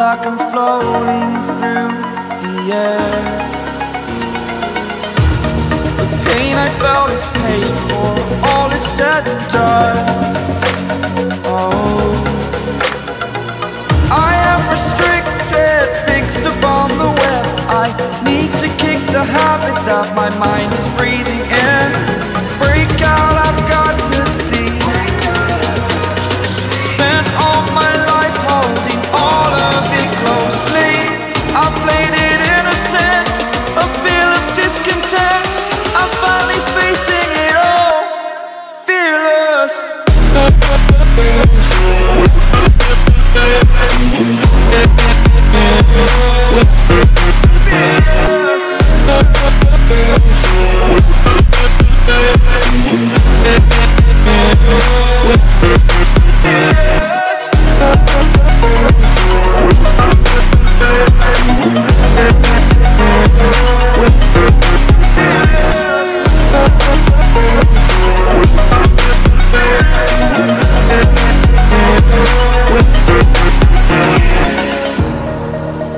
like I'm floating through the air. The pain I felt is paid for, all is said and done. Oh, I am restricted, fixed upon the web. I need to kick the habit that my mind is breathing in. Break out, I've got to see. Spent all my life holding all of it closely. I played it innocent, a feel of discontent. I'm finally facing it all, fearless.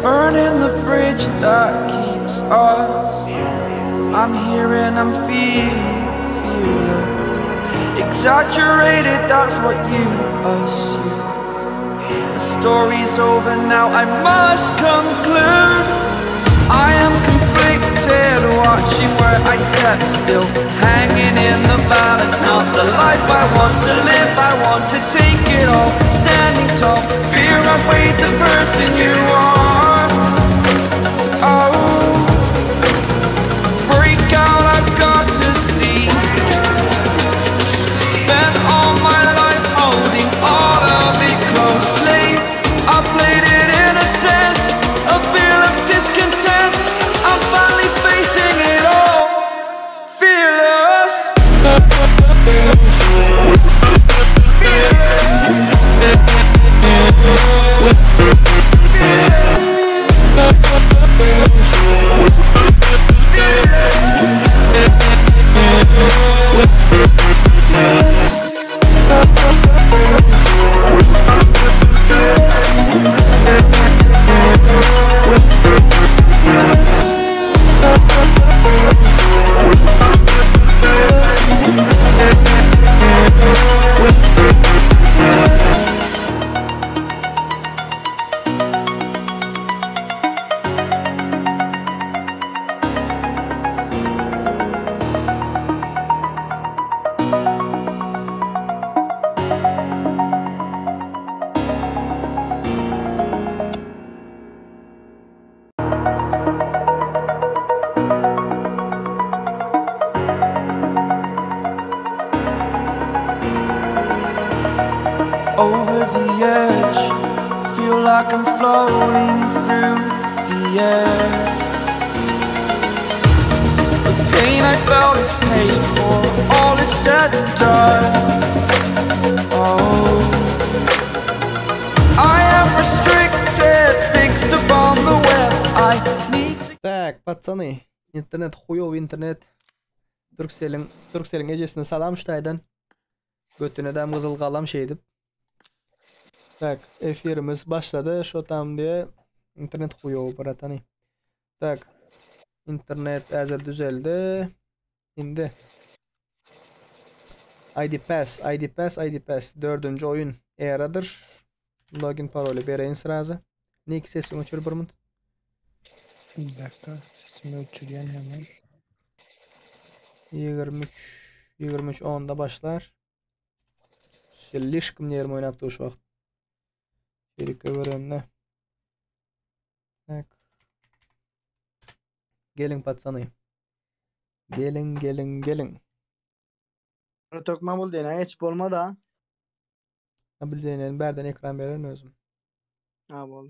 Burning the bridge that keeps us. I'm here and I'm fearless. Exaggerated, that's what you assume. The story's over now, I must conclude. I am conflicted, watching where I step still, hanging in the balance. Not the life I want to live, I want to take it all. Standing tall, fear outweighed the person you are. Oh, break out, I've got to see. Spent all my life holding all of it closely. I played it innocent, a feel of discontent. I'm finally facing it all, fearless. Over the edge, feel like I'm floating through the air. The pain I felt is paid for, all is said and done. Oh, I am restricted, fixed upon the web. I need to... Так, пацаны, интернет хуёв интернет. Turkcell'in ecesine salam şutaydan. Götüne dam kızıl kalam şeydip. Так, efirimiz başladı. Şu tam diye internet huyo bıratanı. Tak, internet hazır düzeldi. Şimdi ID Pass. Dördüncü oyun eradır. Login parolü vereyim sırası. Nick sesini uçur bir mut. Bir dakika, sesimi uçurayım hemen. 23 10'da başlar. Lişkim yerim oynaptı şu vaqt. Şerik överenle. Tak. Gelin patsanı. Gelin. Tokma bul dene, hiç olmadı ha. Bildiğin berden ekran verin özüm. Ha bol.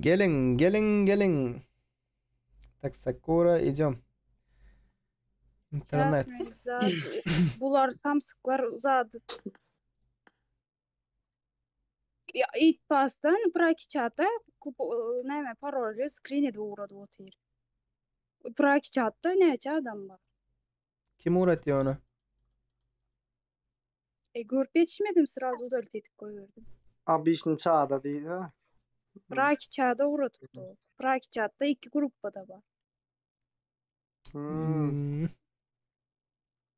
Gelin. Tak Sakura idem. İnternet. Bular samsıklar uzadı. Ya it pastan praktiçata neme parolü screen'e de uğradı otur. Praktiçata ne adam var? Kim uğratıyor onu? Görüp yetişmedim, sırası udal tetik koyverdim. Abi işini çağda değil ha. Praki çağda uğratıptı o. Praki çağda 2 gruppa da var. Hmm.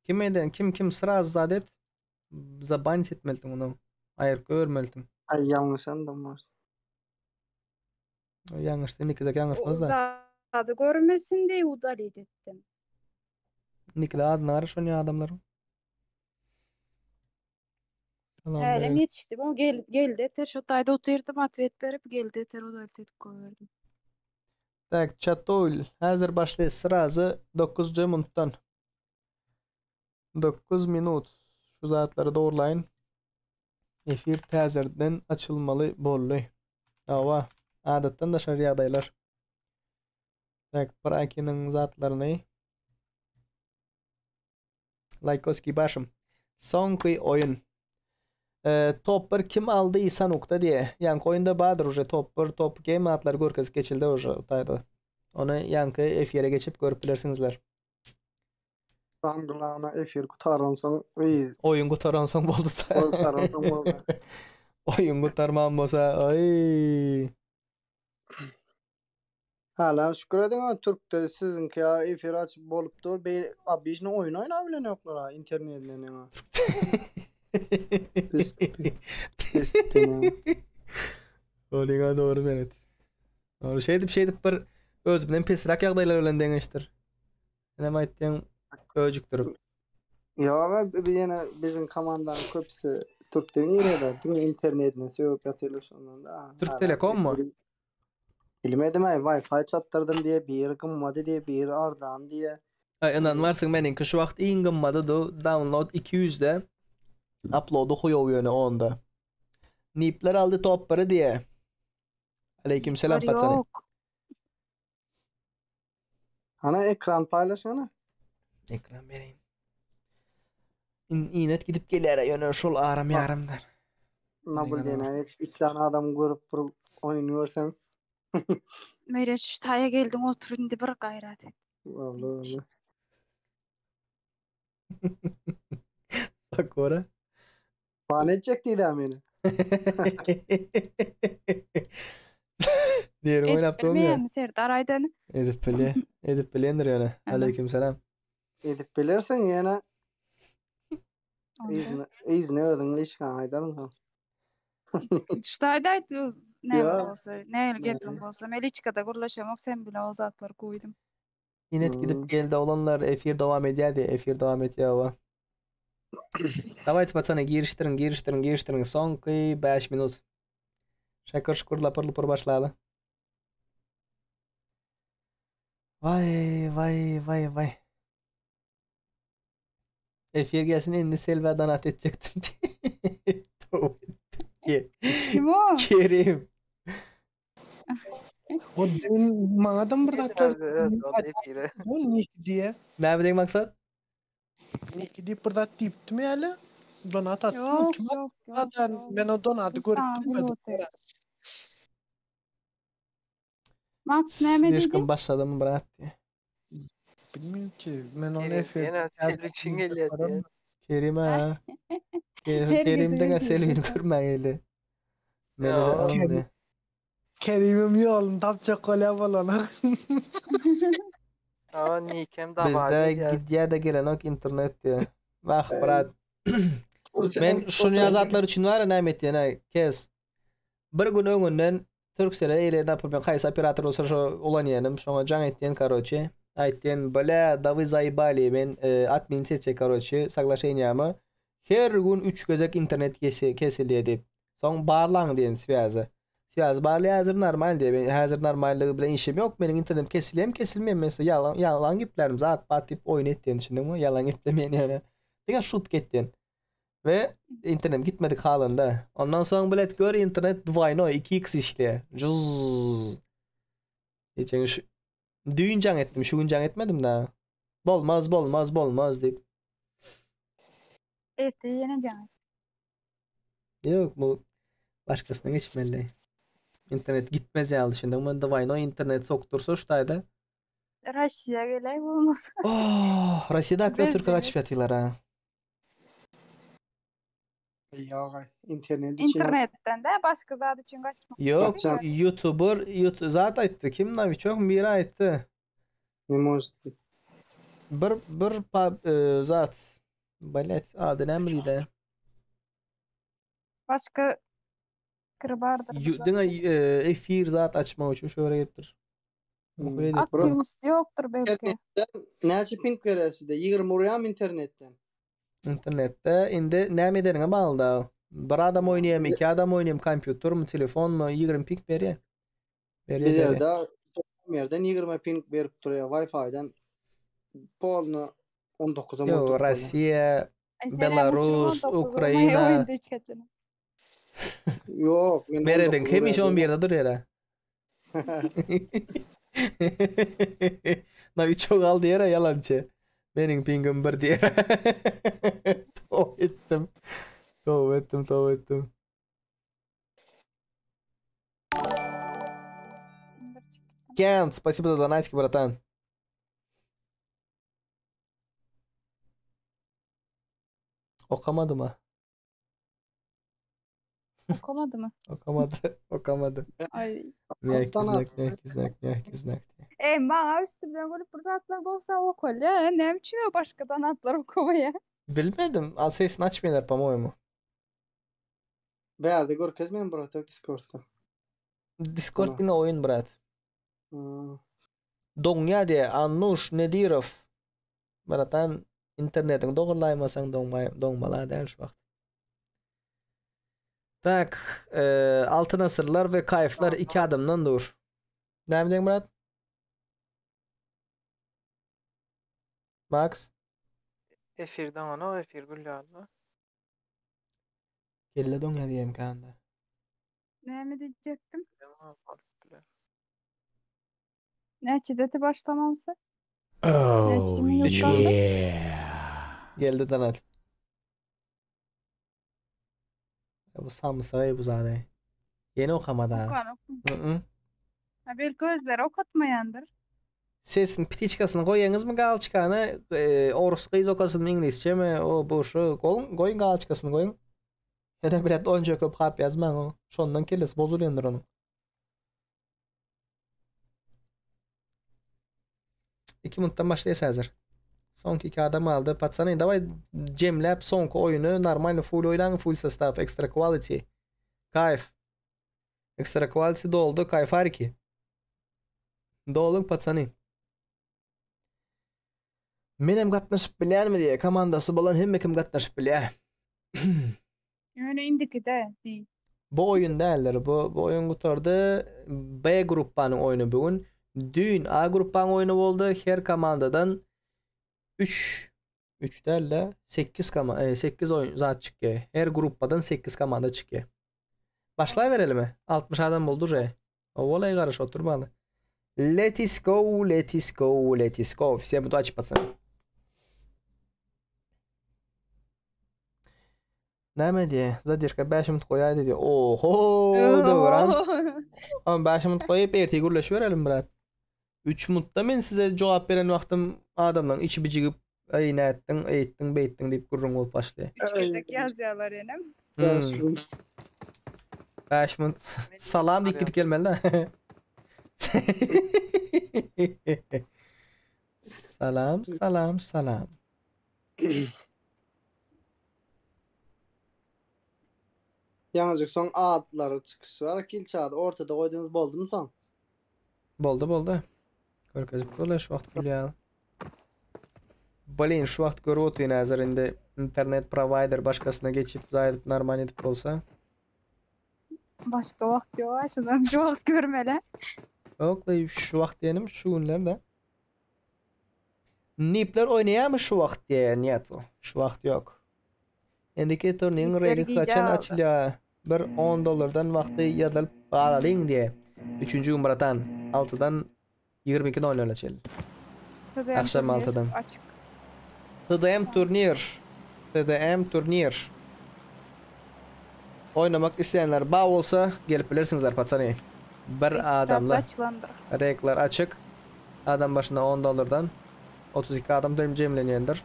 Kim eden kim sraz zadet zaban etmeldim onu. Hayır görmeldim. Ay yanlış anladım var. Yanlış seninki yanlışmaz O da. zadı görmesin diye udal ettim. Nikle adnarı şonu adamların. Salam Elem verelim. yetiştim. O geldi. Ter şu tayda oturdım, atvet berip geldi. Ter udal tetik koyverdim. Tak çatoyl. Hazır başlay srazı 9 minuttan. 9 minut. Şu zatları doğrulayın. Efir təzirdən açılmalı bollu. Ava. Adatdan da şər yağdaylar. Tak Prakinin zatlarını. Laykoski başım. Sonki oyun. Top 1 kim aldıysa nokta diye. Yankı oyunda badır uje top 1 top game atlar görkez geçildi uje otaydı. Onu yankı F-yere geçip görüp bilirsinizler. Sandılağına efir kutaransan iyi. Oyun kurtaran son boldu da. Oy kutaransan oldu. Oyun kurtarman bolsa ay. Hala şükür edin ha Türk'te sizinki ya efir açıp bolup dur. Abi işini oyun oynayabilen yoklar ha internetle ne ha. Pis dene. Oliga doğru benet. Doğru şeydip bir öz bilen pisrak ýagdaýlar bilen deňeşdir. Näme aýtdyň öjükdir. Ya ama bir yine bizim komandanın köpüsü Türk'ten iyiler değil mi? İnternetine söylüp yatıyorlar sonunda da. Türk Telekom mu? Bilmedim ay Wi-Fi çattırdım diye bir gımmadı diye bir ardan diye. Ay inanmarsın meninki şu wagt iň gymmadı download 200'de upload'u goýup ýöne onda. Nipler aldı top 1 diye. Aleykümselam patsany. Yok. Ana ekran paylaşana. Ekran bereýin. İnet gidip geler ýöne şol aram ýarymlar. Ne bu Aynen dene hiç İslam adam görüp oynuyorsan. Mere şu taya geldin, otur indi bir gayret et. Vallahi. Bak ora. Ban edecek diye beni. Diğeri oynaptım ya. mi Serdar Aydan? Edip bilendir ýöne. Aha. Aleykümselam. Edip bilirsin yana Onda. izne ödün işkan aydarın. Şu tayda ne Ya. olsa, ne gepim bolsa, Meliçka'da gurlaşamak sen bile o zatları koydum. İnet gidip geldi olanlar efir devam edýär diye efir devam etýär. Давайте, пацаны, giriştirin. Soňky 5 minut. Şakır şukur lapır başladı. Vay. Efir gelsin endi Selva donat edecektim. Kim o? Kerim. O demin manadan bir dakika Nick diye. Ne bileyim maksat? Nick diye bir dakika tiptim ya. Donat attım. Yok. Zaten ben o donatı görüp durmadım. Max ne mi Слишком dedi? başladı mı brat diye. Bilmiyorum ki. Ben onu Yine Selvi için geliyor diye. Kerim ha. Herkes Kerim'den öyle Selvi'ni diyor. görmeyeli. Beni de Ya. alın diye. Kerim'im yolun tapacak kolay balona. Ama Nikem da Bizde gidýär de gelen ok internet diye. Bak brat. Men şunu yazatlar için var ya näme etdiň kes. Bir gün öňünden Turkcell'e ile da problem haýsy operator bolsa şo ulanýanym. Şoňa jaň etdiň короче. Aýtdyn, "Bля, da вы заебали, men admin seçe короче, соглашениýamy. Her gün 3 gözek internet kesilýär" dip. Soň barlaň diýen связь. Связь barly hazır normal diye. Ben hazır normallygy bilen işim yok. Menin internetim kesilmem mesela yalan giplerim. Zat batip oyun etdiň düşündüňmi? Yalan giplemeýän ýöne. Diňe şut getdin. Ve internet gitmedik halında. Ondan sonra bilet gör internet duvayno 2x işliyor. Cuz. Geçen şu düğün can ettim. Şu gün can etmedim daha. Bolmaz deyip. Este yine can. Yok bu başkasına geçmeli. İnternet gitmez ya düşündüm. Ben duvayno internet soktursa şutayda. Rusya geley olmasa. Oh, Rossiyada aklar Türkiye Bezdi. kaçıp yatıyorlar ha. Ya internet için İnternetten de başka zat için kaçmak. Yok, Kaçan. YouTuber zat aytdı. Kim Novichok biri aytdı. ne может быть. Bir zat. Balet adı ne bileydi. Başka kırı bardır. Dina efir zat açmak için şöyle gittir. Hmm. Okuya deyip Aktivist yoktur belki. İnternetten näçe ping beresi de 20 uryam internetten. internette indi näme ederiňe bagly da. Bir adam oynayam, iki adam oynayam, kompýuter mi, telefon mu, 20 ping berýär. Bir yerde yerden 20 ping berip duruyor Wi-Fi'den. Polnu 19'a Yo, motor. Rossiya, Belarus, Ukraina. Yok. men Bereden 19 kim iş urýan. 11'de durýar ha. Navi çok aldı yere yalançı. Benim pingim bir diye. Tov ettim. Кент, спасибо за донатики, братан. Okamadı mı? Okumadı mı? Okamadı. Ay. Nehkiznak. Bana üstümden gelip fırsatlar bolsa oku ya. Ne için o başkadan atlar okumaya? Bilmedim. Sesini açmıyorlar, по-моему. Berde görkezmen bıraktık Discord'da. Discord Tamam. yine oyun brat. Donya diye Anush Nedirov. Bratan internetin doğrulaymasan donmalar değil şu vakt. Tak, altın asırlar ve kayıflar iki adımdan dur. Ne bileyim Murat? Max? Efirden ona o efir gülüyordu. Kelle donya diyeyim kanda. Ne mi diyecektim? Tamam, farklı. Ne çideti başlamamsa? Oh, Geldi donat. Bu samsa bu zaten. Yeni okamadı ha. Okan. Ha belki gözleri okutmayandır. Sesin pitiçkasını koyuyorsunuz mu galçkanı? Orus kıyız okasın mı İngilizce mi? O boşu koyun galçkasını koyun. Ya da biraz onca köp harp yazman o. Şondan kelesi bozuluyordur onun. İki minuttan başlayız hazır. Sonki iki adam aldı. Patsana davay cemlep sonki oyunu normal full oylan full sestav extra quality. Kayf. Extra quality doldu kayf har iki. Dolun patsani. Menem gatnaşıp bilýär mi diye komandası bolan hemme kim gatnaşıp bilýär. Öyle indiki de değil. Bu oyun değerler. Bu oyun gutardı. B gruppanın oyunu bugün. Dün A gruppanın oyunu oldu. Her komandadan 3 derle 8 oyun zat çıkıyor. Her gruppadan 8 komanda çıkıyor. Başlayıverelim mi? 60 adam buldu re. O olay karış oturmalı. Let's go. Все удачи, пацаны. Näme diye? Zadishka 5 minut koyaydı diye. Oho, doğran. Ama 5 minut koyup erteği gürleşiverelim brat. 3 minutta men size cevap veren vaktim adamdan içi bicigip ay ne ettin beyttin deyip gurrun olup başlıyor. 3 gezek yazıyorlar yenem. 5 minut. Salam deyip gidip gelmeli de. Salam. Yalnızca son adları çıkışı var. Kil çağdı. Ortada koyduğunuz boldu mu son? Boldu. Körkezip böyle şu vakt gülüyor. Blin şu vakt görüp otuyor nazarında internet provider başkasına geçip zayıf normal edip olsa. Başka vakti var. Şundan şu vakti görmeli. Yok da şu vakt diyelim şu günlerde. Nipler oynayamı şu vakt diye niyet o. Şu vakt yok. Indikatörün Nipler rengi giyeceğiz. kaçan açılıyor. Bir $10'dan vakti yazılıp bağladın diye. 3. numaradan 6'dan 22'den oynuyorlar açılıyor. Akşam 6'dan. Açık. TDM turnir. Oynamak isteyenler bağ olsa gelip bilirsinizler patsani. Bir adamla Açılandır. renkler açık. Adam başına $10'dan 32 adam cemlenyendir.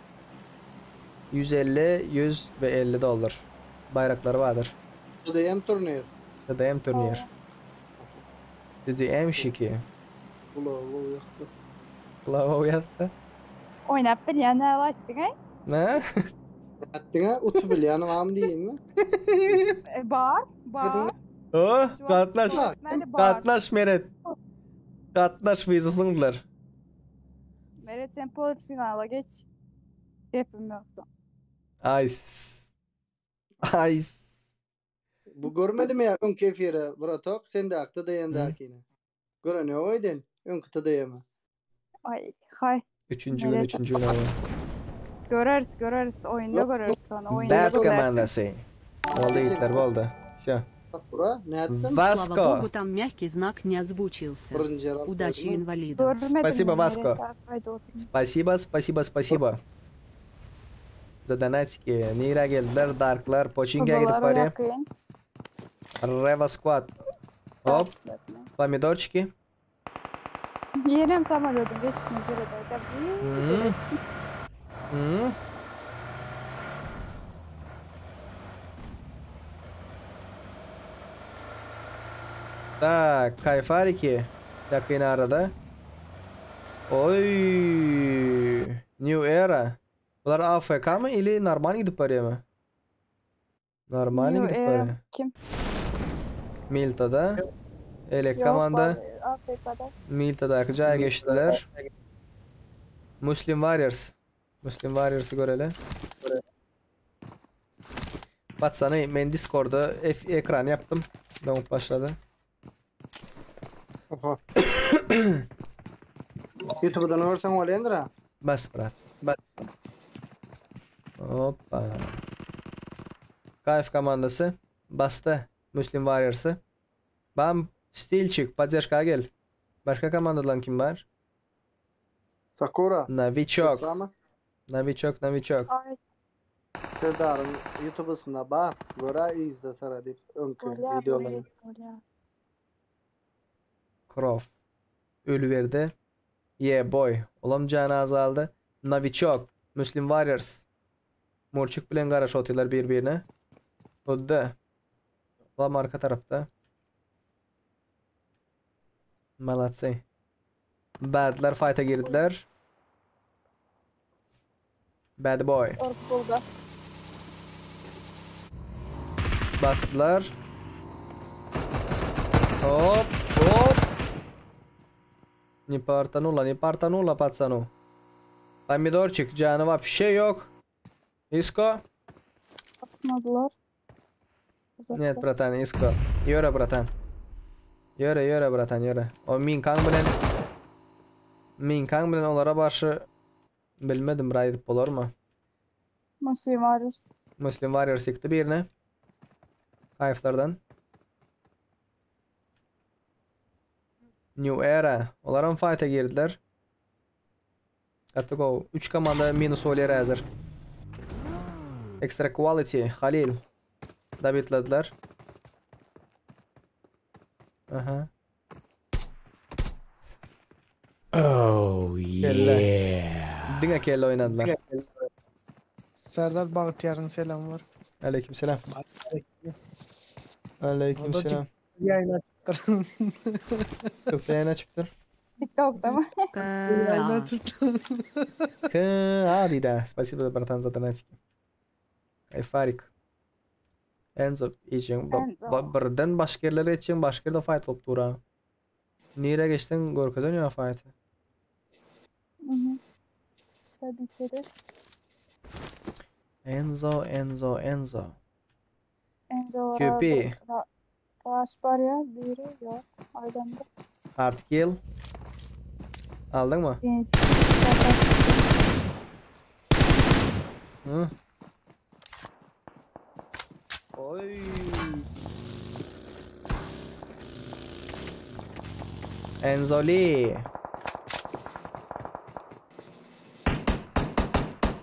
150, 100 ve 50 dolar. Bayrakları vardır. TDM turnir. TDM turnir. TDM şiki. Ulu yaktı. Klava yattı. Oynap bilýän näme aýtdyň, he? Ne? Attığına utu bilýän am diýin mi? Bar. Oh, katlaş. Meri bar. Katlaş Meret. Katlaş vizusunglar. Meret sen polit finala geç. Yapım yoksa. Ice. Bu görmedi mi ya ön kefire buratok sen de aktı dayan da akine. Görene oydun ön kıta dayama. Ay, hay. Üçüncü gün Meret. Göreriz. Oyunda göreriz sonra. Oyunda Bad göreriz. komandası. Oldu yiğitler oldu. Şu. Bak bura ne attın? Слава Vasco. богу, там мягкий знак не озвучился. Birinci yer Удачи инвалидам. Görmedim Спасибо, ben Vasco. Meret'i. Haydi oturun. Spasiba. Zadanatski. Nira geldiler. Darklar. Pochinga gidip Babaları oraya. yakayın. Reva Squad. Hop. Pomidorчики. Yenem sama dedim. Geçtim göre de. Так, кайфарики. Yakın arada. Oy. New Era. Bunlar AFK mı ili normal gidip oraya mı? Normal New gidip Era. oraya. Kim? Milta'da. Elek Yok, komanda. var, Afrika'da. Milta'da akıcıya geçtiler. Muslim Warriors'ı görelim. Batsana ben Discord'da ekran yaptım. Download başladı. Oha. YouTube'dan görsen olayındır. Bas bırak. Hoppa. KF komandası bastı Muslim Warriors'ı. Bam stil çık. Поддержка gel. Başka komandadan kim var? Sakura. Novichok. Esrama. Ay, Serdar'ın YouTube'sında bak. Göre izle sana deyip önkü videolarını. Croft. Ölüverdi. Yeah boy. Olam canı azaldı. Novichok. Muslim Warriors. Murçuk bilen garaş atıyorlar birbirine. Odda. Olam arka tarafta. Malatsi. Badlar fight'a girdiler. Bad boy. Orkulda. Bastılar. Hop. Не партанула, пацану. Помидорчик, canı вообще yok. Isko. Asmadılar. Нет, братан, Isko. Yürü bratan. Yürü bratan, yürü. O Min Kang bilen onlara karşı bilmedim raid olur mu? Muslim Warriors. Muslim Warriors yıktı birine. Kayıflardan. New Era. Onların fight'a girdiler. Got go. 3 komanda minus olayı hazır. Extra quality. Halil. Da bitlediler. Aha. Oh yeah. Dinle kelle oynadılar. Serdar Bağıtıyar'ın selam var. Aleykümselam. O Aleykümselam. Yayın açıktır. Köfte yayına çıktır. TikTok'ta mı? Yayın açıktır. Hadi da. Спасибо за братан за донатики. Kayfarik. Enzo için birden başka yerlere için başka yerde fight olup dura. Nereye geçtin görkezön ya fight'ı. Tabii ki de. Enzo. Enzo var. Köpi. Raş var ya. Biri yok. Aydın'da. Artık yıl. Aldın mı? Hı? Oy. Enzoli.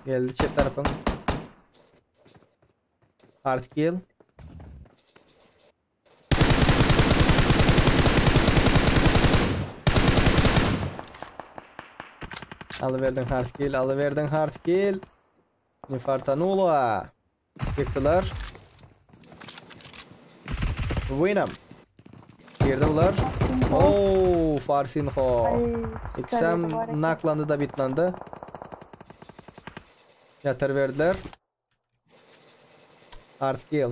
Geldi chat tarafın. Artık yıl. Alıverdin hard kill. Nefartanula. Yıktılar. Winam. Girdi ular. Oo, Farsinho. Ay, İksem naklandı da bitlandı. Yatır verdiler. Hard kill.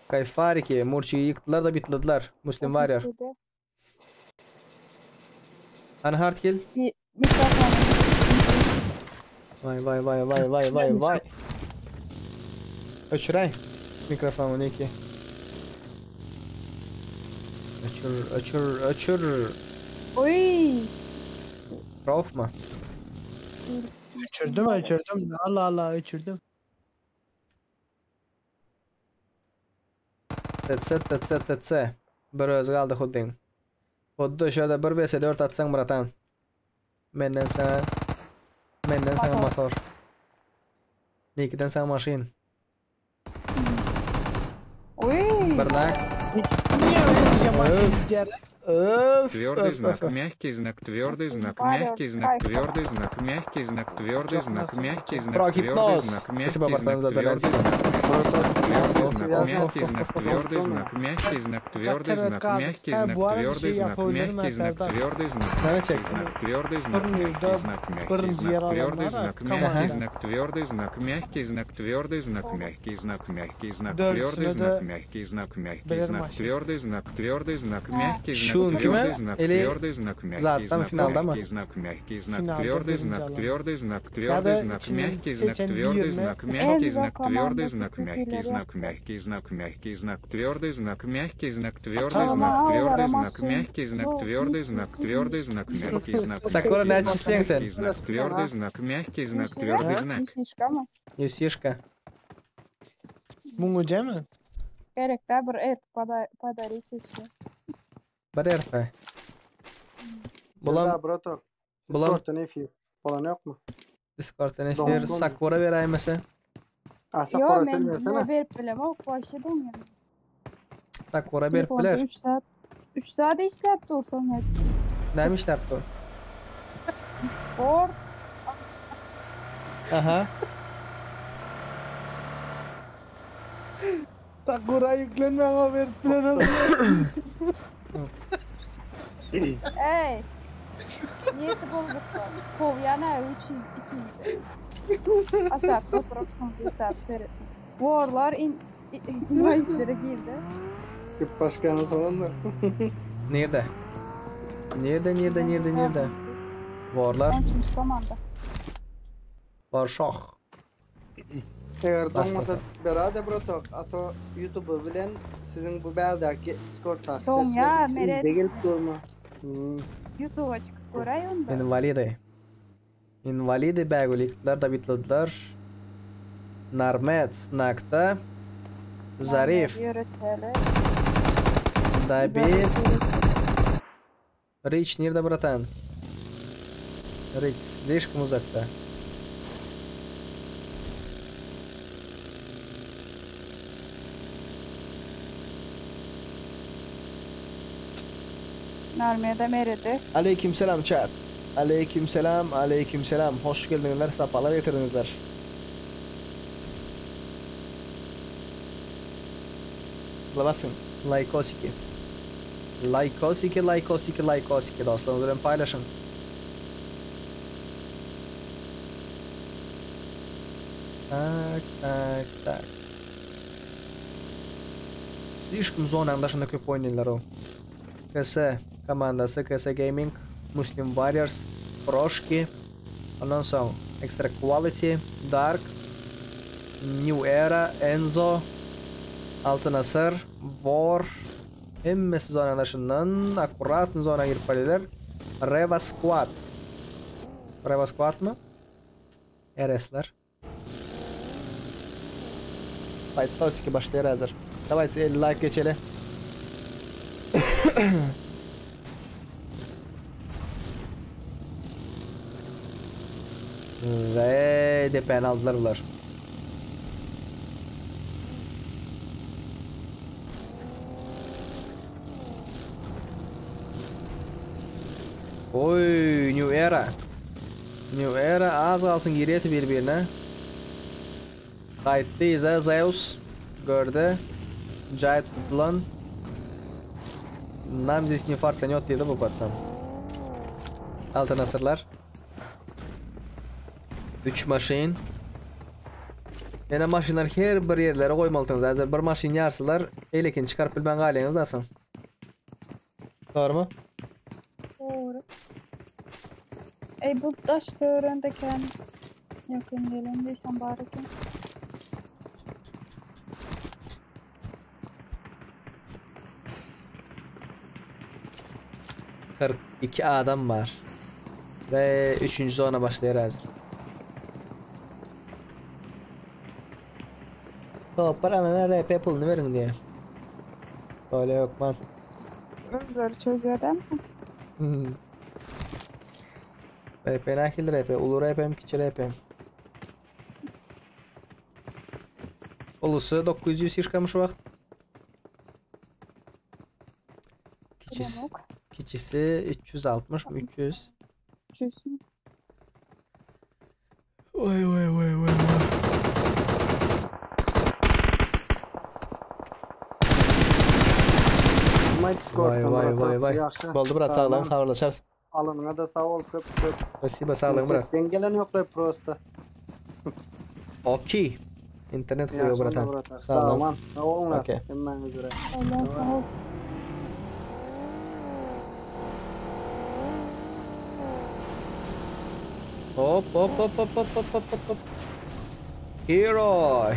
Kayfariki. Murçi'yi yıktılar da bitlediler. Muslim Warrior. Hani hard kill? Bir mikrofon. Vay. Öçüray. Mikrofonu iki. Öçür. Oy. Rauf mu? Uçurdum. Allah uçurdum. Tetse. Bir öz kaldı huddin. Huddu şöyle bir vs 4 atsan Muratan. Menden sana motor. Nikiden sana maşin. Oy. Barnak. Niye öyle bir şey maçı diğer? Твердый знак, мягкий знак, твердый знак, мягкий знак, твердый знак, мягкий знак, твердый знак, мягкий знак, твердый знак, мягкий знак, твердый знак, твердый знак, мягкий знак, твердый знак, мягкий знак, твердый знак, мягкий знак, твердый знак, мягкий знак, твердый знак, мягкий знак, мягкий знак, твердый знак, мягкий знак, твердый знак, мягкий знак, мягкий знак, твердый знак, мягкий знак, мягкий знак, твердый знак, твердый знак, мягкий знак, Şun kime? Eli zaten finalda mı? мягкий знак, твердый знак, твердый знак, твердый знак, мягкий знак, твердый знак, мягкий знак, твердый знак, мягкий знак, мягкий знак, мягкий знак, твердый знак, мягкий знак, твердый знак, твердый знак, мягкий знак, твердый знак, твердый знак, мягкий знак, Sakura ne çisleysen? твердый знак, мягкий знак, твердый знак. Yusişka mı? Yusişka. Bungu mi? Gerek de bir padari çekiyor. Bir erfe. Bulan Brato. Bulan- Discord'da ne fiyat? Olan yok mu? Discord'dan eftir Sakura verayım mesela. Sakura Yo, sen men versene. verip bilem o başladım ya. Sakura verip biler. 3 saat işlep dursan ya. Neymiş yaptı? Discord. Aha. Sakura yüklenme ama verip bilen Ey. Niyeti bozuk var. Kovyana 3 2. Aşağı oturursan hesap seyret. Warlar invite'lere girdi. Küp başkanı falan mı? Nerede? Nerede? Varlar. 13. komanda. Var şah. Eğer Bas olmasa beraber Brato. Ato YouTube'u bilen sizin bu berdeki Discord Tom ya, taksesini Meret. de gelip durma. YouTube'a çıkıp koray onda. Invalidi begulikler da bitlediler. Narmet, Nakta, Zarif, Yürüteli. David, Rich nerede bratan? Rich, слишком uzakta. Narmiyede meridi. Aleykümselam chat. Aleykümselam. Hoş geldinizler, sapalar getirdinizler. Basın. Likeosiki dostlarınızla paylaşın. Tak. Слишком zona'nın dışında köp oynuyorlar o. KS komandası, KS Gaming, Muslim Warriors, Proshki, ondan sonra Extra Quality, Dark, New Era, Enzo, Altın Asır, War, hemmesi zona'nın dışından akkurat zona girip gelirler. Reva Squad mı? RS'ler. Fight Toski başlıyor hazır. Давайте 50 like geçelim. Ve DP'ni aldılar bunlar. Oy, New Era. New Era az kalsın geriye birbirine. Kayıttayız Zeus. Gördü. Cahit tutulan. Нам здесь не фартанет dedi bu patsan. Altın asırlar. 3 maşin. Yine maşinler her bir yerlere koymalısınız. Hazır bir maşin yarsılar. Elekin çıkarıp bilmen galeniz nasıl? Doğru mu? Doğru. Bu taş öğrendeken yakın gelin değilsen bari ki. iki adam var. Ve 3. zona başlıyor hazır. Paranın RP pulunu verin diye. Öyle yok man. Özleri çözüyor değil mi? RP nakil RP, ulu RP mi kiçi RP mi? Ulusu 900 yırkamış vakt. Kiçisi 360 mı 300? 300 mü? Vay vay vay vay. Vay. Boldu bırak sağlam haberleşeriz. Alınına da sağ ol köp. Spasibo sağlam bırak. Sesten gelen yok da prosta. Okey. İnternet koyuyor bırak. Sağlam. Sağ olun. Okey. Hemen üzere. Allah sağ ol. Hop. Hero.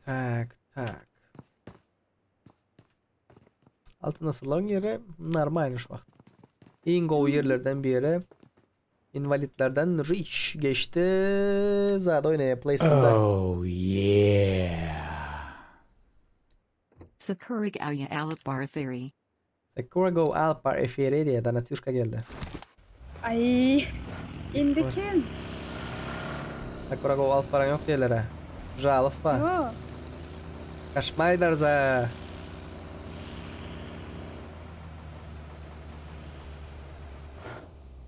Tak. Altın asırların yeri normal şu vakt. Ingo yerlerden bir yere invalidlerden Rich geçti. Zaten oynaya placement'da. Oh yeah. Sakuragaoya Alpar Theory. Sakurago Alpar Eferi diye Danatürk'e geldi. Ay. İndi kim? Sakurago Alpar'ın yok diyeler. Жалов var. Yok. Kaçmaylar za.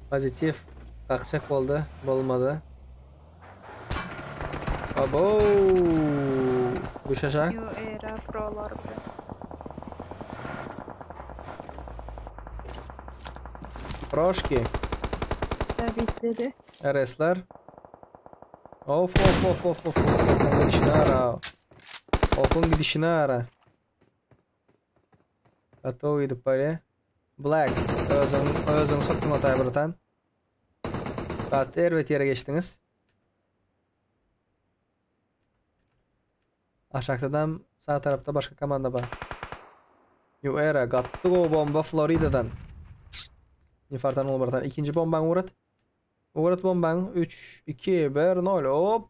Pozitif kalkacak oldu. Olmadı. Abo. Düşecek. Yo era prolar bile. Proşki. Bitleri. RS'ler. Of. Gidişini ara. Ofun gidişini ara. Готовы до пари. Black. Özün soktum hatayı bıratan. Evet yere geçtiniz. Aşağıdan sağ tarafta başka komanda var. New Era. Gattık o bomba Florida'dan. Nifartan olmadan. İkinci bomban uğrat. Uğrat bomban. 3, 2, 1, 0. Hop.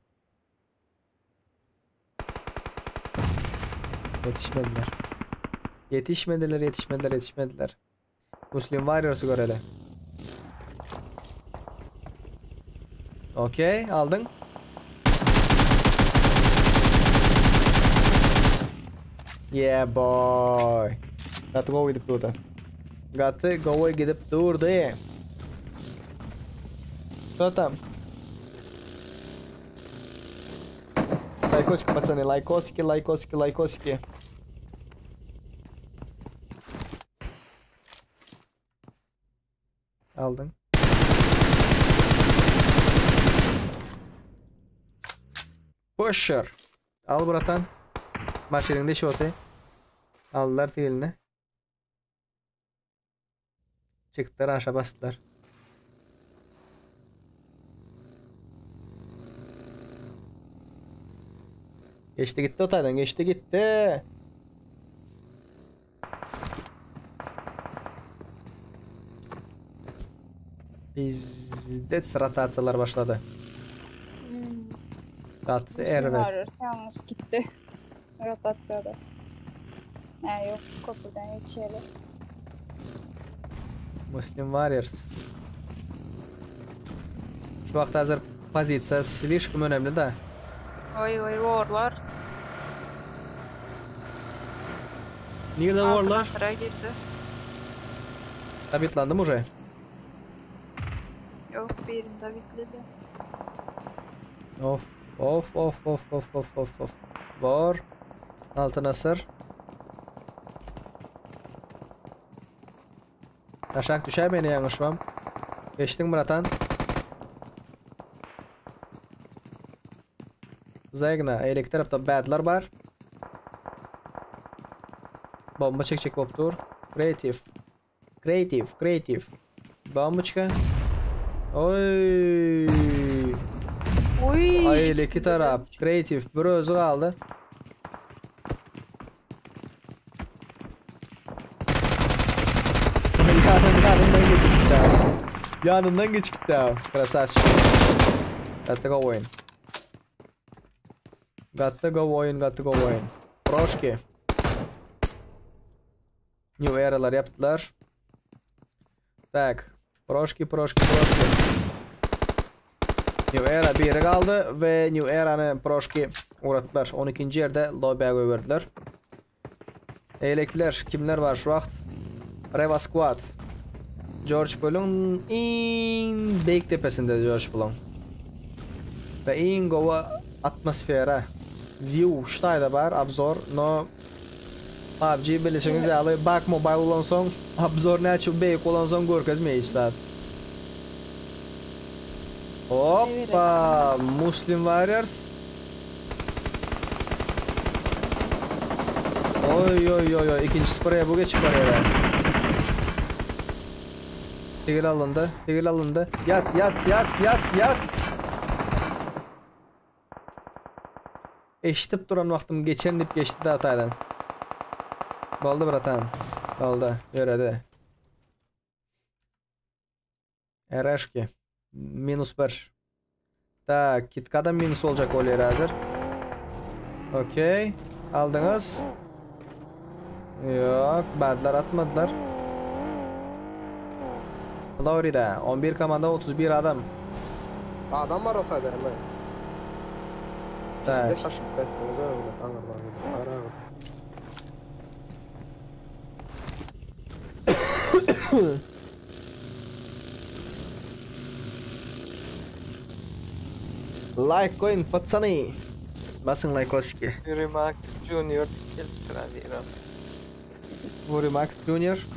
Yetişmediler. Muslim Warriors'ı görelim. Okey, aldın. Yeah boy. Gatı go gidip durdu. Tamam. Лайкосики, пацаны, лайкосики. Aldın. Pusher. Al buratan. Maç yerinde şotu. Aldılar fiilini. Çıktılar aşağı bastılar. Geçti gitti otaydan gitti. Bizde rotatsiyalar başladı. Evet. Yalnız gitti. Rotasyada. Yok kapıdan geçelim. Muslim Warriors. Şu vakit hazır pozitsiya слишком önemli de. Oy warlar. Nerede varlar? Sıra girdi. Tabitlandım уже. Yok birinde bitledi. Of. Var. Altına sır. Taşak düşer beni yanlışmam. Geçtin bratan. Zaygna. Elik tarafta badlar var. Bomba çekecek boptur. Creative. Bomba çıka. Oy. Oy. Ay iki taraf. Creative. Bir özü kaldı. Yanından geç gitti abi. Yanından geç gitti abi. Красавчик. Got to go win. Прошки. New eralar yaptılar. Tak. Прошки. New era biri kaldı ve New era'nın Прошки uğrattılar. 12. yerde lobby'e verdiler. Eylekiler kimler var şu vakt? Reva Squad. George Bull'un en büyük tepesinde George Bull'un. Ve en gova atmosfera. View ştayda var, obzor, no PUBG bilişiniz yalı, bak mobile olan son, obzor ne açıp büyük olan son görkezmeyiz saat. Hoppa, Muslim Warriors. Oy, ikinci spreye bu geçip var ya. Tigil alındı. Yat. Eşitip duran vaktim geçen dip geçti de hataydan. Baldı bratan. Baldı. Yöredi. Ereşki. -1. Tak. Kitkada minus olacak oluyor hazır. Okey. Aldınız. Yok. Badlar atmadılar. Florida. 11 komanda 31 adam. Adam var o kadar mı? Tak. Siz de şaşıp kattınız öyle. Anırlar. Ara. Like koyun patsani. Basın like oski. Fury Max Junior keltiren. Fury Max Junior.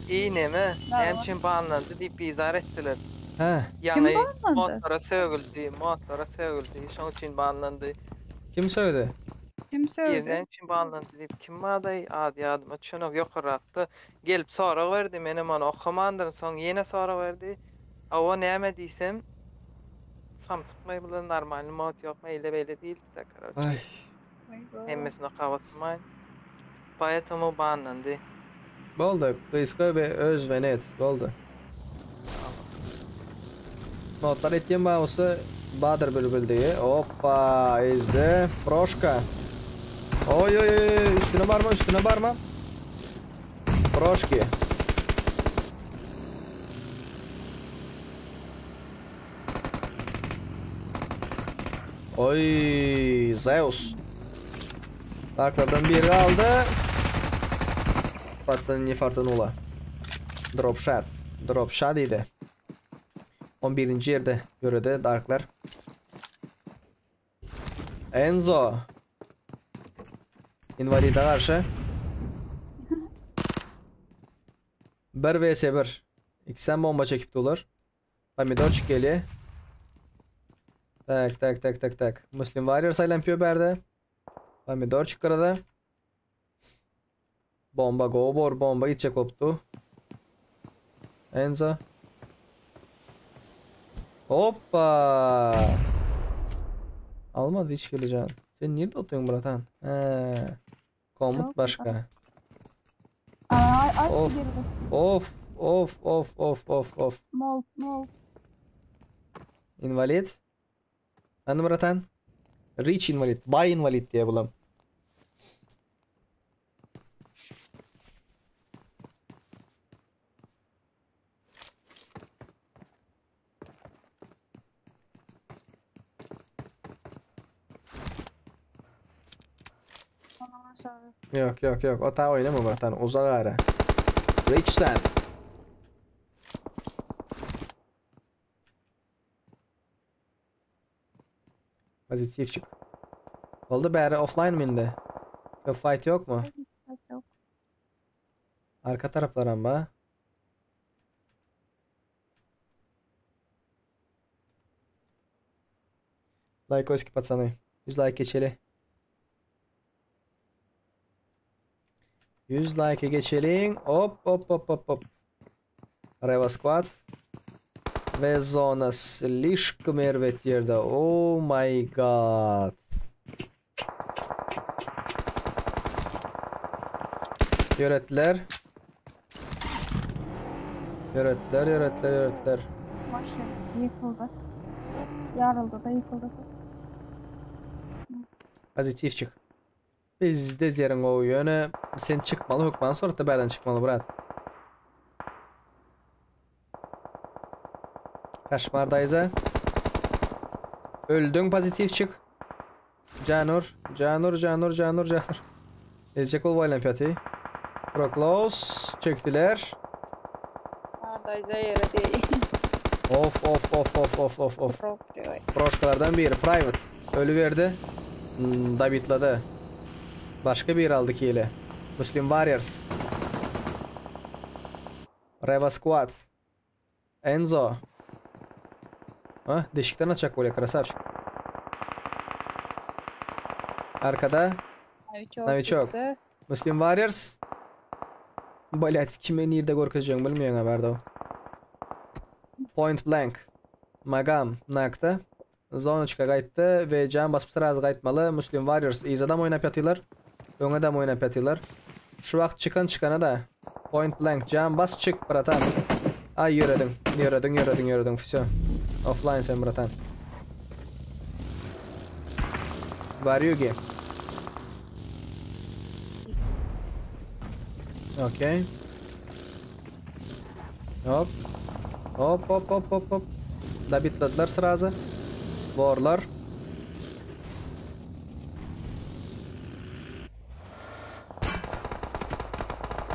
İyi neme? Hemçin banlandı deyip izah ettiler. Ha. Yani banlandı? motora sevgildi. Şunun için banlandı. Kim söyledi? Kim söyledi? Birden için banlandı deyip kim aday adi adıma çönök yokaraqtı. Gelip sonra verdi menem onu okumandırın son yine sonra verdi. Ava neyme diysem Samsung bilen normal mod yok meyle böyle değil de karoç. Ay. Hemmesine qavatmayın. Bayatımı banlandı. Boldu. Kıyska ve öz ve net. Boldu. Notlar etken bağımsı Badır Bülbül diye. Hoppa ezdi. Proşka. Oy üstüne barma. Proşki. Oy Zeus. Darklardan biri aldı. Fartın ne fartın ola. Drop shot idi. 11. yerde görede Darklar. Enzo. Invalid'e karşı. 1 vs 1. İkisinden bomba çekip dolar. Pomidorçuk geliyor. Tak. Muslim Warriors aylampiyor berde. Pomidorçuk karada. Bomba go bomba gidecek koptu. Enzo. Hoppa. Almadı hiç geleceğin. Sen nerede oturuyorsun bratan? Komut başka. Ay Of. girdi. Of. Mol. Invalid. Anı bratan. Rich invalid. Buy invalid diye bulam. aşağı. Yok. O ta oynama bratan. Uzak ara. Rich sen. Pozitif çık. Oldu bari offline mi indi? Yok fight yok mu? Yok. Arka taraflar amba. Like hoşki пацаны. 100 like geçeli. 100 like geçelim. Hop. Reva squad. Ve zona слишком ervet yerde. Oh my god. Yöretler. Maşallah yıkıldı. Yarıldı da yıkıldı da. Pozitif çık. Bizde zerin o yönü. Sen çıkmalı hükman sonra da berden çıkmalı brat. Kaşmardayız ha. Öldün pozitif çık. Canur. Ezecek ol vaylan piyatı. Pro close. Çektiler. Neredeyse yere değil. Of. Proşkalardan biri. Private. Ölü verdi. David'ladı. Başka bir aldı ki ile. Muslim Warriors. Reva Squad. Enzo. Ha, deşikten açacak böyle krasavçık. Arkada. Novichok. Muslim Warriors. Блять, kime nerede korkacağım bilmiyorum haberde o. Point blank. Magam nakta. Zonaçka qaytdı ve can basıp sırazı qaytmalı. Muslim Warriors iz adam oynap yatıyorlar. Ön adam oynap yatıyorlar. Şu vaqt çıkana da. Point blank can bas çık bratan. Ay yürüdün. Все. Offline sen bratan. Varyugi. Okey. Hop. Zabitladılar sırazı. Warlar.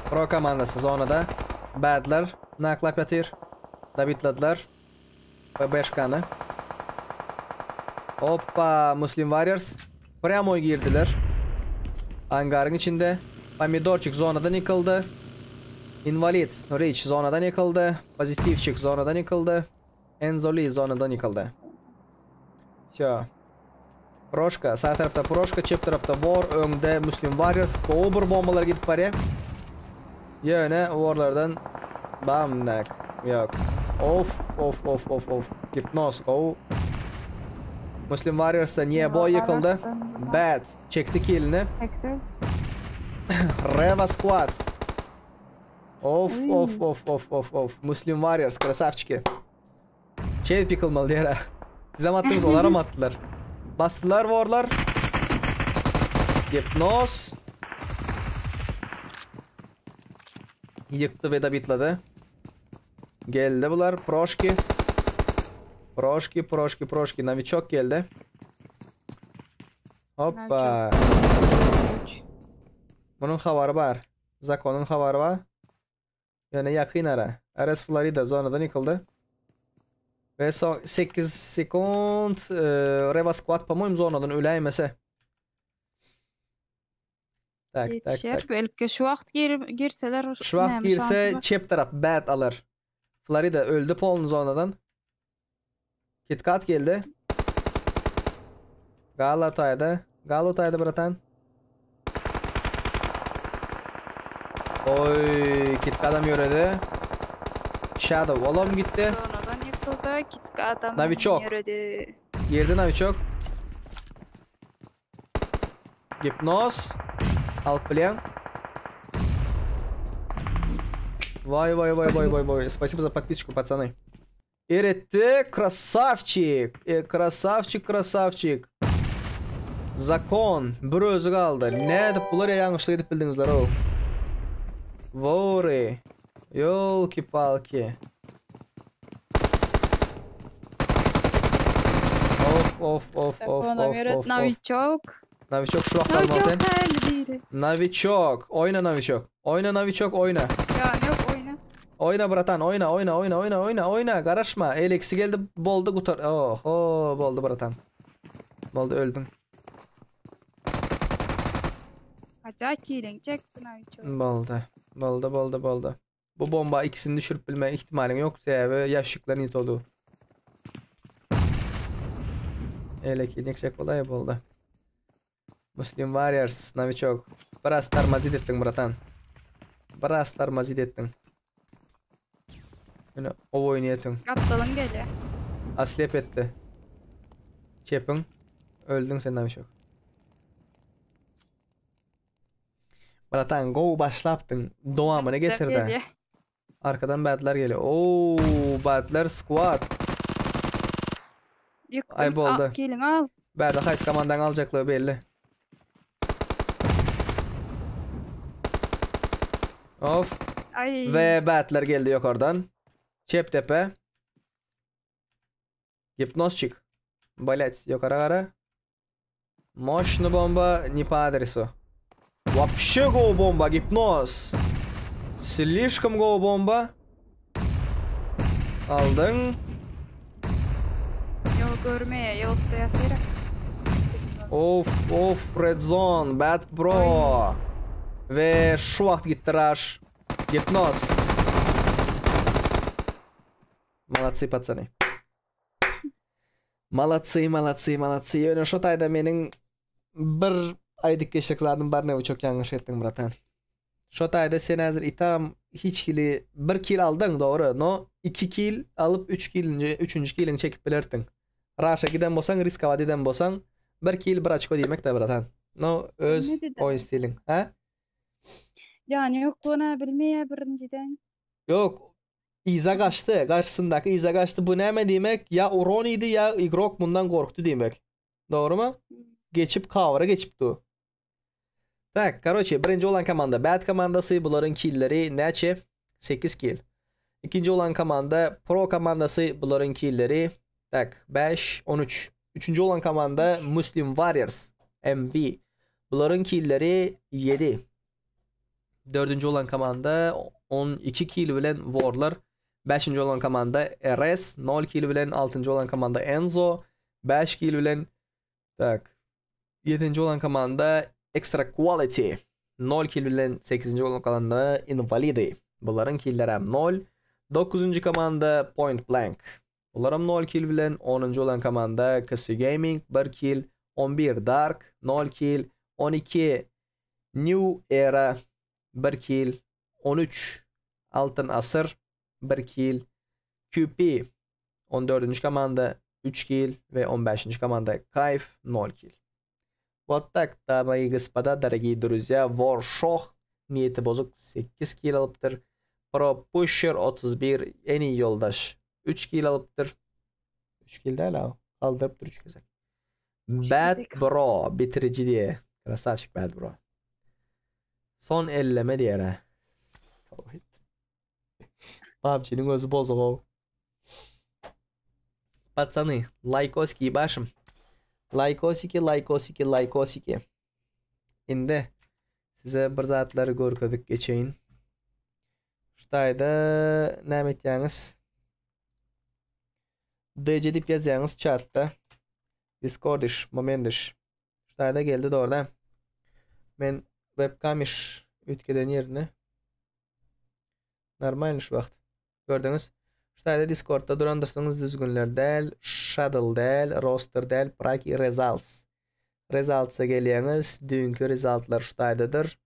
Pro komandası zonada. Badlar. Naklap yatır. Zabitladılar. 5 kanı. Hoppa. Muslim Warriors. Pramo girdiler. Hangarın içinde. Pomidorчик zonadan yıkıldı. Invalid. Rich zonadan yıkıldı. Pozitifçik zonadan yıkıldı. Enzoli zonadan yıkıldı. Все. Proşka. Sağ tarafta Proşka. Çep tarafta War. Önde Muslim Warriors. Obur bombalar gidip paraya. Yöne War'lardan bamdak. Yok. Of. Gipnoz. Muslim Warriors'ta niye boy yıkıldı? Bad. Çekti killini. Çekti. Reva Squad. Of. Muslim Warriors. Krasavçiki. Şey pikılmalı yere. Size mi attınız? Onlara mı attılar? Bastılar War'lar. Gipnoz. Yıktı ve da bitladı. Geldi bunlar. Proşki. Novichok geldi. Hoppa. Bunun havarı var. Zakon'un havarı var. Yani yakın ara. RS Florida zonadan yıkıldı. Ve son 8 sekund Reva Squad по-моему zonadan öleymese. Tak. Belki şu vaqt girseler. Şu vaqt girse çep taraf bad alır. Florida öldü polun zonadan. KitKat geldi. Galatay'da bratan. Oy, KitKat'am yürüdü. Shadow oğlum gitti. Sonradan yıkıldı. KitKat'am Novichok. yürüdü. Girdi Novichok. Gipnoz. Алплен. Вай. Спасибо за подписочку, пацаны. Эретте, красавчик. Красавчик. Zakon. Bir özü kaldı. Ne edip bunlar ya yanlışlık edip bildinizler o. Vori. Yolki palki. Of. Novichok. Novichok şu vaqt alma sen. Novichok, oyna Novichok. Oyna Novichok, oyna. Ya yok oyna. Oyna bratan, oyna. Qarashma. Eleksi geldi, boldu qutar. Oho, boldu bratan. Boldu öldün. Acayip kiling çektin abi çok. Boldu. Bu bomba ikisini düşürüp bilme ihtimalin yok. Sebebi yaşıkların it oldu. Elekilik çek olay boldu. Muslim Warriors, Novichok. Biraz tarmazid ettin bratan. Biraz tarmazid ettin. Yine o oynayatın. Aptalın geliyor. Aslep etti. Çepin. Öldün sen Novichok. Bratan go başlattın. Doğamını getirdi. Arkadan batlar geliyor. Oo, batlar squad. Ay boldu. Killing al. Bada kaç komandan alacaklığı belli. Of. Ay. Ve batlar geldi yukarıdan. Çeptepe. Gipnozчик. Блять, yukarı kara. Мощный бомба не по адресу. Вообще go бомба, гипноз. Слишком go бомба. Aldın. Yok görmeye, yok da yatırı. Of, red zone, bad bro. Ve şu vaqt gitti rush. Gipnoz. Молодцы, пацаны. Молодцы. Yöne şu tayda menin bir aydık geçeceklerdim var ne çok yanlış ettin bratan. Şu tayda sen hazır itam hiç kili bir kill aldın doğru. No 2 kill alıp 3 killince 3. killini çekip bilirtin. Rush'a giden bolsan risk avadiden bolsan bir kill bir açko demek de bratan. No öz oyun stilin. Ha? Yani yok ona bilmeye birinciden. Yok. İza kaçtı. Karşısındaki İza kaçtı. Bu ne demek? Ya Uron'ydi ya Igrok bundan korktu demek. Doğru mu? Geçip cover'a geçipti. Tak, короче, birinci olan komanda Bad komandası, bunların killleri neçe? 8 kill. İkinci olan komanda Pro komandası, bunların killleri tak 5 13. Üçüncü olan komanda Muslim Warriors MV. Bunların killleri 7. Dördüncü olan komanda 12 kill bilen Warlar. 5. olan komanda RS 0 kill bilen 6. olan komanda Enzo 5 kill bilen tak 7. olan komanda Extra Quality 0 kill bilen 8. olan komanda Invalidi. Bunların killleri hem 0. 9. komanda Point Blank. Bunlar hem 0 kill bilen 10. olan komanda KC Gaming 1 kill. 11 Dark 0 kill. 12 New Era 1 kill. 13 Altın Asır 1 kill. QP 14. komanda 3 kill ve 15. команда Кайф 0 kill. Вот так-то, мои господа, дорогие друзья, Warshok niyeti bozuk 8 kill alıptır. Pro Pusher 31 en iyi yoldaş 3 kill alıptır. 3 kill değil ha. Kaldırıp dur 3 güzel. Bad Bro bitirici diye. Krasavşik Bad Bro. Son elleme diye ha. PUBG'nin özü bozuk o. Пацаны, лайкосики ебашим. Лайкосики. Şimdi size bir zatları görködük geçeyin. Şutayda ne etýäňiz? DC dip yazýaňyz chatda. Discord iş, moment iş. Şutayda geldi doğrudan. Men webcam iş ütkeden yerine. Normal şu vaqt. Gördüňiz. Şutayda Discord'da durandırsanız düzgünler del, Shadow del, Roster del, Praki Results. Results'a gelýäňiz, dünkü resultlar şutaydadır.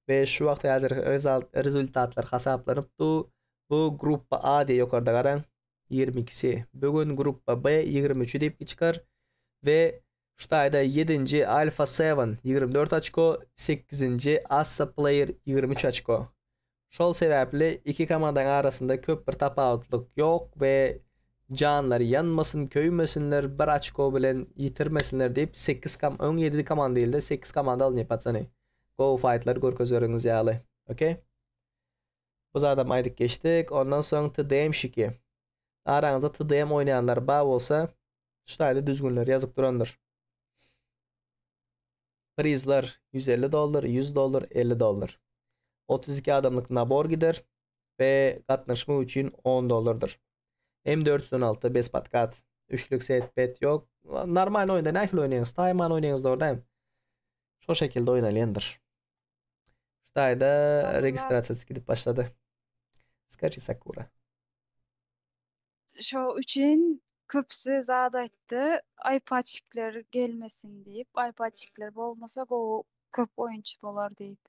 Ve şu vaqt hazır rezultatlar hasaplanıpdy. Bu gruppa A diye yukarıda garaň 22'si. Bugün gruppa B 23 diýip çıkar. Ve şutayda 7. Alpha 7 24 açko, 8. Assa Player 23 açko. Şol sebäpli iki komandanın arasında köp bir tapawutlyk yok ve canlar yanmasın, köýmesinler, bir açko bilen yitirmesinler diýip 17 komanda elde 8 komanda alın ýapatsany. Go fightlar görkezleriňiz ýaly. Okay? Bu zadam aydyk geçdik. Ondan soň TDM şiki. Araňyzda TDM oýnayanlar bar bolsa, şutaýda düzgünler ýazyp durandyr. Prizlar $150, $100, $50. 32 adamlık nabor gider ve katnaşma için $10'dır. M416 5 patkat. Üçlük setbet yok. Normal oyunda nähil oynayınız? Tayman oynayınız da oradayım. Şu şekilde oynayandır. Şurada registrasyası gidip başladı. Skachi Sakura. Şu için köpsü zat aytdı. iPad'çikler gelmesin deyip, iPad'çikler bolmasa o köp oyuncu bolar deyip.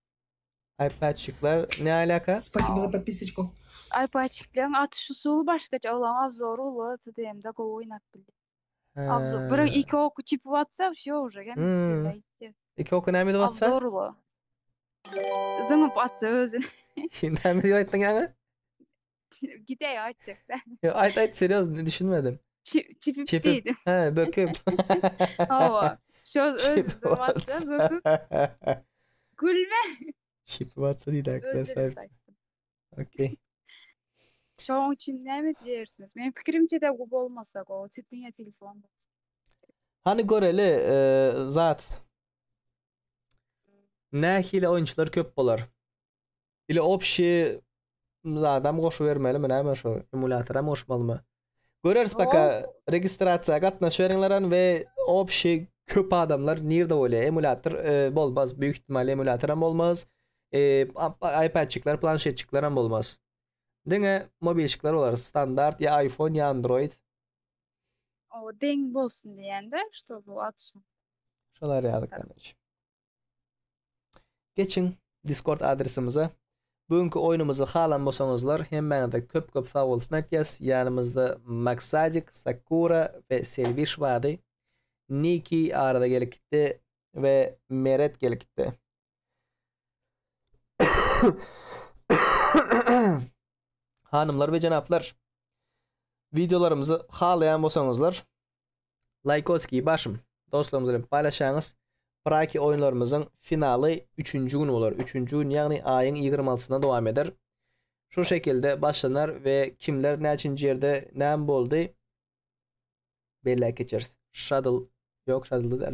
iPad'çikler ne alaka? Спасибо за подписочку. iPad'çiklerin atış usulü başkaça olan abzoru ulu TDM'de go oynap bildi. Abzor. Bir iki oku çipi WhatsApp şey olacak. İki oku ne miydi WhatsApp? Abzor ulu. Zımıp atsa özün. Şimdi ne miydi ayttın yani? Gidey açacak da. Ayt seriyoz ne düşünmedim. Çipip değildim. He böküp. Hava. Şu özün WhatsApp böküp. Gülme. Çipi WhatsApp değil arkadaşlar. Okey. Şu an için ne mi dersiniz? Benim fikrimce de bu olmasa o çiftliğe telefon. Hani göreli zat nähili oyuncular köp bolar. Bile opşi zadam goşu vermeli mi näme şu emulatora goşmalymy? Göreriz baka registrasiýa gatnaşýaryňlaran we opşi köp adamlar nirde öyle emulator bolmaz. Büyük ihtimalle emulator ham bolmaz. iPad'çikler, planşetçikler ham bolmaz. Dene mobilçikler olar standart ya iPhone ya Android. O deng bolsun diýende, şo bu atşın. Şolar ýazyk kardeş. Geçin Discord adresimize. Bugünkü oyunumuzu halan bolsaňyzlar, hem meňde köp sag bolsun aýtýas. Ýanymyzda Maksadik, Sakura ve Selvish bady. Niki arada gelip gitdi ve Meret gelip gitdi. Hanımlar ve janaplar, videolarımızı halayan bolsaňyzlar Lykoski'yi başım dostlarımızla paylaşaňyz. Praki oyunlarımızın finali 3-nji gün bolar. 3-nji gün ýagny aýyň 26-syna dowam eder. Şu şekilde başlanar ve kimler näçinji ýerde näme boldy belli geçeriz. Shadow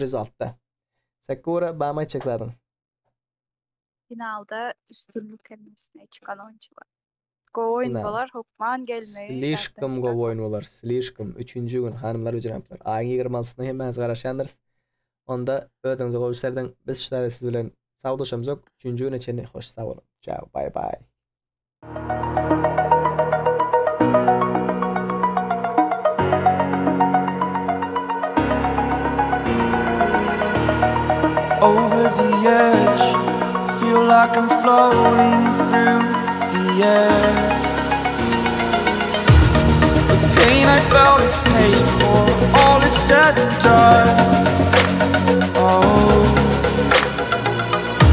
result'ta. Sakura bama çeksadın. Finalda üstünlük kelimesine çıkan oyuncular. Go oyuncular hokman gelmeyi. Slishkim go oyuncular. Slishkim 3-nji gün hanımlar we janaplar. Aýyň 26-syna hemmäňiz garaşandyr. Onda ödüňize goýuşlardan biz şeýle siz bilen sagdaşamyz ok. 3-nji güne çenli hoş sag bolun. Ciao, bye bye. Over the edge, feel like I'm floating through the air. The pain I felt is paid for, all is said and done. Oh,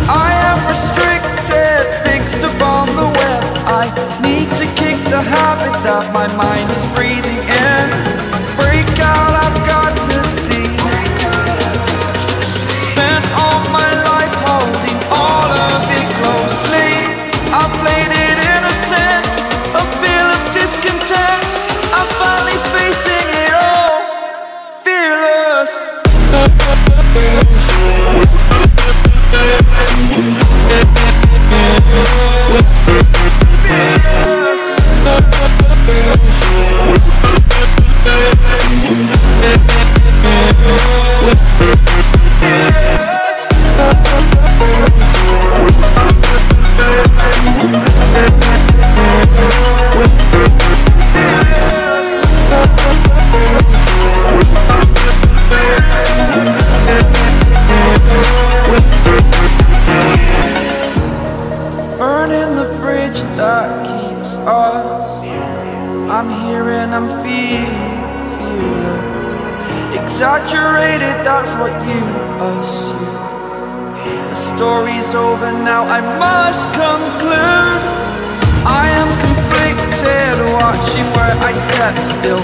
I am restricted, fixed upon the web. I need to kick the habit that my mind is breathing in. Break out, I've got to see. Spent all my life holding all of it closely. I played it innocent, a feel of discontent. I'm finally facing it all, fearless. Burning the bridge that keeps us. I'm here and I'm feeling exaggerated, that's what you assume. The story's over now, I must conclude. I am conflicted, watching where I step still.